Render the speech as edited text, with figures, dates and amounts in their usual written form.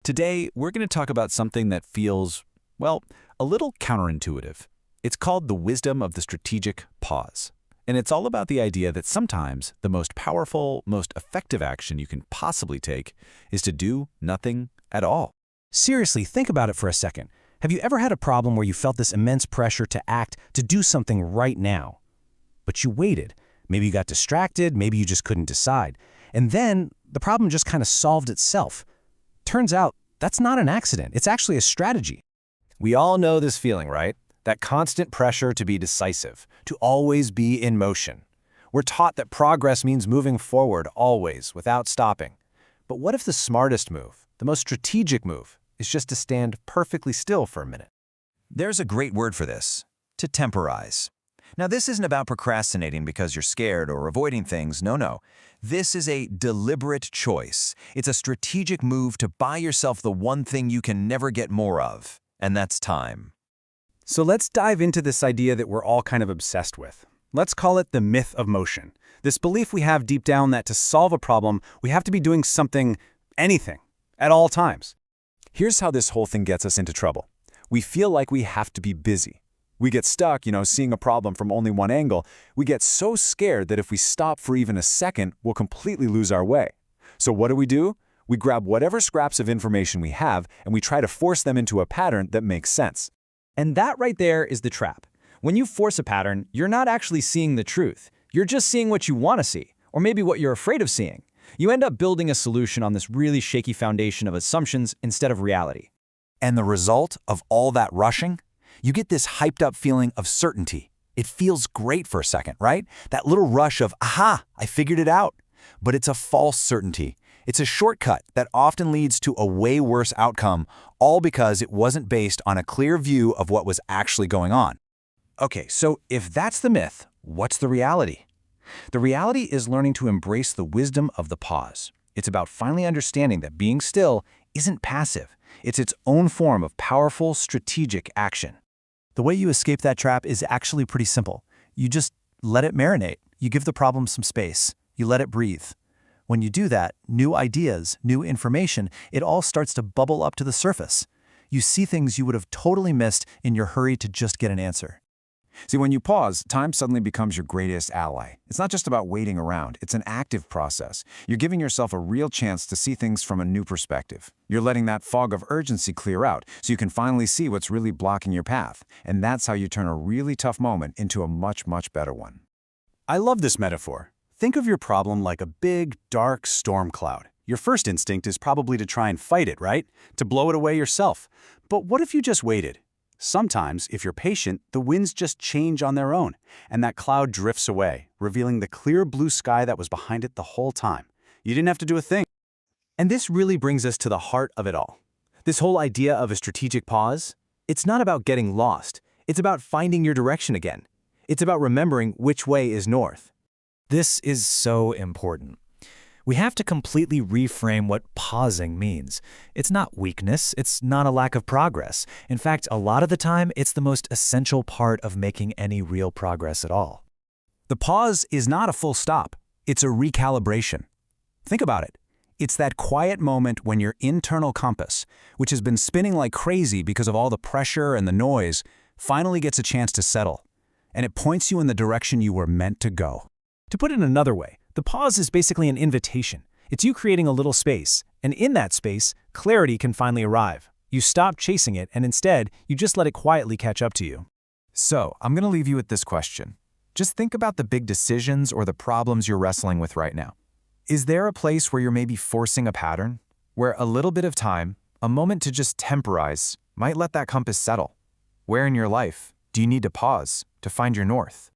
Today, we're going to talk about something that feels, well, a little counterintuitive. It's called the wisdom of the strategic pause. And it's all about the idea that sometimes the most powerful, most effective action you can possibly take is to do nothing at all. Seriously, think about it for a second. Have you ever had a problem where you felt this immense pressure to act, to do something right now? But you waited. Maybe you got distracted, maybe you just couldn't decide. And then the problem just kind of solved itself. Turns out, that's not an accident. It's actually a strategy. We all know this feeling, right? That constant pressure to be decisive, to always be in motion. We're taught that progress means moving forward always, without stopping. But what if the smartest move, the most strategic move, is just to stand perfectly still for a minute? There's a great word for this: to temporize. Now, this isn't about procrastinating because you're scared or avoiding things. No. This is a deliberate choice. It's a strategic move to buy yourself the one thing you can never get more of, and that's time. So let's dive into this idea that we're all kind of obsessed with. Let's call it the myth of motion. This belief we have deep down that to solve a problem, we have to be doing something, anything, at all times. Here's how this whole thing gets us into trouble. We feel like we have to be busy. We get stuck, seeing a problem from only one angle. We get so scared that if we stop for even a second, we'll completely lose our way. So what do? We grab whatever scraps of information we have and we try to force them into a pattern that makes sense. And that right there is the trap. When you force a pattern, you're not actually seeing the truth. You're just seeing what you want to see, or maybe what you're afraid of seeing. You end up building a solution on this really shaky foundation of assumptions instead of reality. And the result of all that rushing? You get this hyped-up feeling of certainty. It feels great for a second, right? That little rush of, aha, I figured it out. But it's a false certainty. It's a shortcut that often leads to a way worse outcome, all because it wasn't based on a clear view of what was actually going on. Okay, so if that's the myth, what's the reality? The reality is learning to embrace the wisdom of the pause. It's about finally understanding that being still isn't passive. It's its own form of powerful, strategic action. The way you escape that trap is actually pretty simple. You just let it marinate. You give the problem some space. You let it breathe. When you do that, new ideas, new information, it all starts to bubble up to the surface. You see things you would have totally missed in your hurry to just get an answer. See, when you pause, time suddenly becomes your greatest ally. It's not just about waiting around. It's an active process. You're giving yourself a real chance to see things from a new perspective. You're letting that fog of urgency clear out so you can finally see what's really blocking your path. And that's how you turn a really tough moment into a much, much better one. I love this metaphor. Think of your problem like a big, dark storm cloud. Your first instinct is probably to try and fight it, right? To blow it away yourself. But what if you just waited? Sometimes, if you're patient, the winds just change on their own, and that cloud drifts away, revealing the clear blue sky that was behind it the whole time. You didn't have to do a thing. And this really brings us to the heart of it all. This whole idea of a strategic pause, it's not about getting lost. It's about finding your direction again. It's about remembering which way is north. This is so important. We have to completely reframe what pausing means. It's not weakness, it's not a lack of progress. In fact, a lot of the time, it's the most essential part of making any real progress at all. The pause is not a full stop. It's a recalibration. Think about it. It's that quiet moment when your internal compass, which has been spinning like crazy because of all the pressure and the noise, finally gets a chance to settle, and it points you in the direction you were meant to go. To put it another way, the pause is basically an invitation. It's you creating a little space, and in that space, clarity can finally arrive. You stop chasing it, and instead, you just let it quietly catch up to you. So, I'm going to leave you with this question. Just think about the big decisions or the problems you're wrestling with right now. Is there a place where you're maybe forcing a pattern? Where a little bit of time, a moment to just temporize, might let that compass settle? Where in your life do you need to pause to find your north?